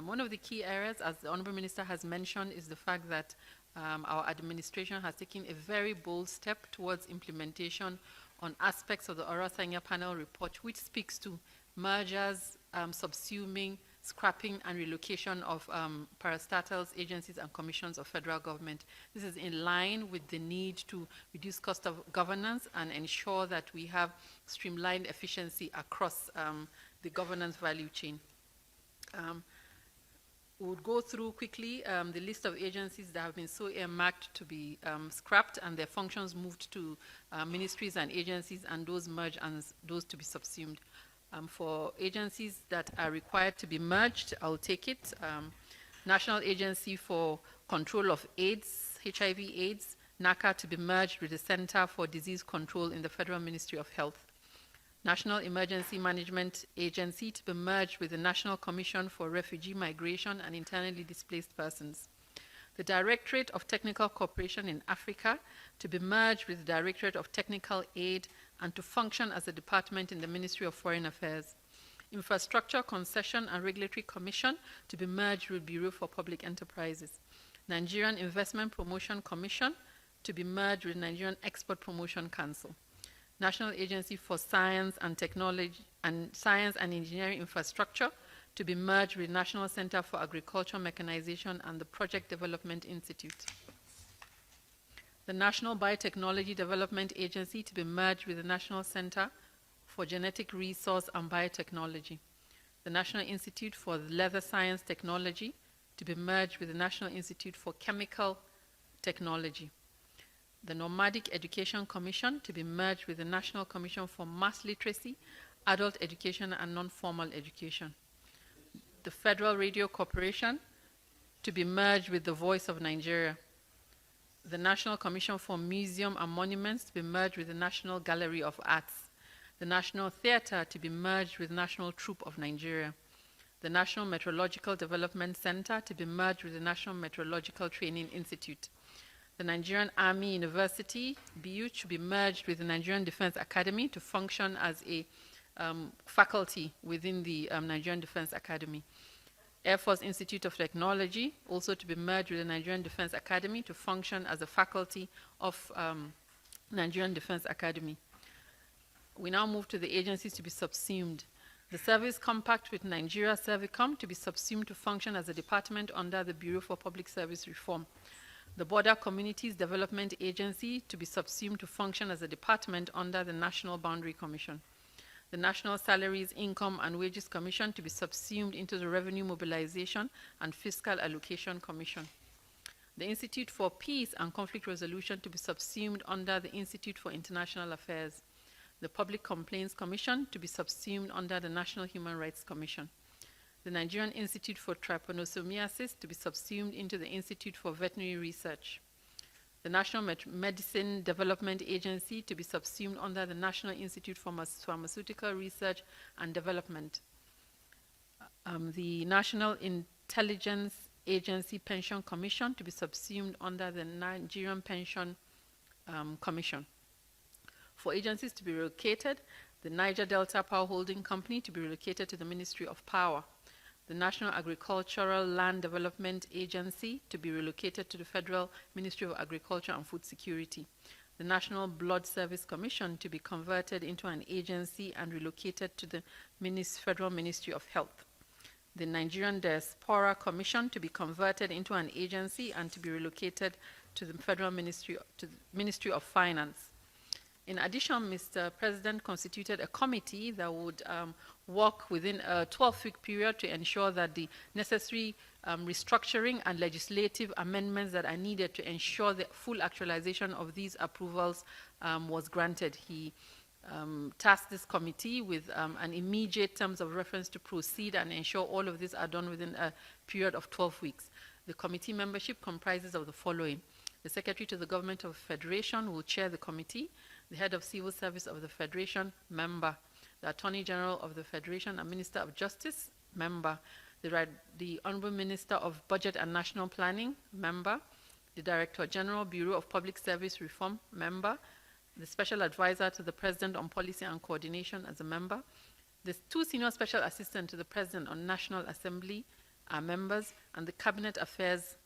One of the key areas, as the Honourable Minister has mentioned, is the fact that our administration has taken a very bold step towards implementation on aspects of the Orasanya panel report, which speaks to mergers, subsuming, scrapping and relocation of parastatals, agencies and commissions of federal government. This is in line with the need to reduce cost of governance and ensure that we have streamlined efficiency across the governance value chain. We would go through quickly the list of agencies that have been so earmarked to be scrapped and their functions moved to ministries and agencies, and those merged and those to be subsumed. For agencies that are required to be merged, I'll take it. National Agency for Control of AIDS, HIV/AIDS, NACA, to be merged with the Center for Disease Control in the Federal Ministry of Health. National Emergency Management Agency to be merged with the National Commission for Refugee Migration and Internally Displaced Persons. The Directorate of Technical Cooperation in Africa to be merged with the Directorate of Technical Aid and to function as a department in the Ministry of Foreign Affairs. Infrastructure Concession and Regulatory Commission to be merged with Bureau for Public Enterprises. Nigerian Investment Promotion Commission to be merged with Nigerian Export Promotion Council. National Agency for Science and Technology and Science and Engineering Infrastructure to be merged with National Center for Agriculture Mechanization and the Project Development Institute. The National Biotechnology Development Agency to be merged with the National Center for Genetic Resource and Biotechnology. The National Institute for Leather Science Technology to be merged with the National Institute for Chemical Technology. The Nomadic Education Commission to be merged with the National Commission for Mass Literacy, Adult Education and Non-Formal Education. The Federal Radio Corporation to be merged with the Voice of Nigeria. The National Commission for Museum and Monuments to be merged with the National Gallery of Arts. The National Theatre to be merged with National Troupe of Nigeria. The National Meteorological Development Center to be merged with the National Meteorological Training Institute. The Nigerian Army University, BU, to be merged with the Nigerian Defense Academy to function as a faculty within the Nigerian Defense Academy. Air Force Institute of Technology, also to be merged with the Nigerian Defense Academy to function as a faculty of Nigerian Defense Academy. We now move to the agencies to be subsumed. The Service Compact with Nigeria Servicom to be subsumed to function as a department under the Bureau for Public Service Reform. The Border Communities Development Agency to be subsumed to function as a department under the National Boundary Commission. The National Salaries, Income and Wages Commission to be subsumed into the Revenue Mobilization and Fiscal Allocation Commission. The Institute for Peace and Conflict Resolution to be subsumed under the Institute for International Affairs. The Public Complaints Commission to be subsumed under the National Human Rights Commission. The Nigerian Institute for Trypanosomiasis to be subsumed into the Institute for Veterinary Research. The National Medicine Development Agency to be subsumed under the National Institute for Pharmaceutical Research and Development. The National Intelligence Agency Pension Commission to be subsumed under the Nigerian Pension Commission. For agencies to be relocated, the Niger Delta Power Holding Company to be relocated to the Ministry of Power. The National Agricultural Land Development Agency to be relocated to the Federal Ministry of Agriculture and Food Security. The National Blood Service Commission to be converted into an agency and relocated to the Federal Ministry of Health. The Nigerian Diaspora Commission to be converted into an agency and to be relocated to the Federal Ministry, to the Ministry of Finance. In addition, Mr. President constituted a committee that would work within a 12-week period to ensure that the necessary restructuring and legislative amendments that are needed to ensure the full actualization of these approvals was granted. He tasked this committee with an immediate terms of reference to proceed and ensure all of these are done within a period of 12 weeks. The committee membership comprises of the following. The Secretary to the Government of the Federation will chair the committee. The Head of Civil Service of the Federation, member. The Attorney General of the Federation and Minister of Justice, member. The Honorable Minister of Budget and National Planning, member. The Director General, Bureau of Public Service Reform, member. The Special Advisor to the President on Policy and Coordination as a member. The two Senior Special Assistants to the President on National Assembly are members, and the Cabinet Affairs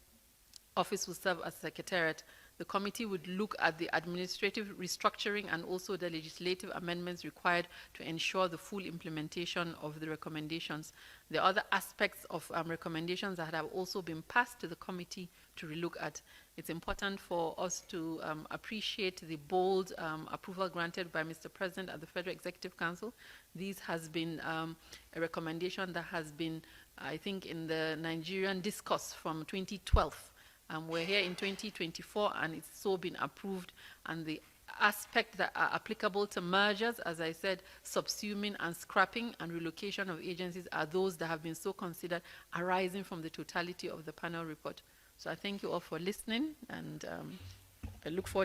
Office will serve as secretariat. The committee would look at the administrative restructuring and also the legislative amendments required to ensure the full implementation of the recommendations. There are other aspects of recommendations that have also been passed to the committee to relook at. It's important for us to appreciate the bold approval granted by Mr. President at the Federal Executive Council. This has been a recommendation that has been, I think, in the Nigerian discourse from 2012. We're here in 2024 and it's so been approved, and the aspects that are applicable to mergers, as I said, subsuming and scrapping and relocation of agencies are those that have been so considered arising from the totality of the panel report. So I thank you all for listening, and I look forward to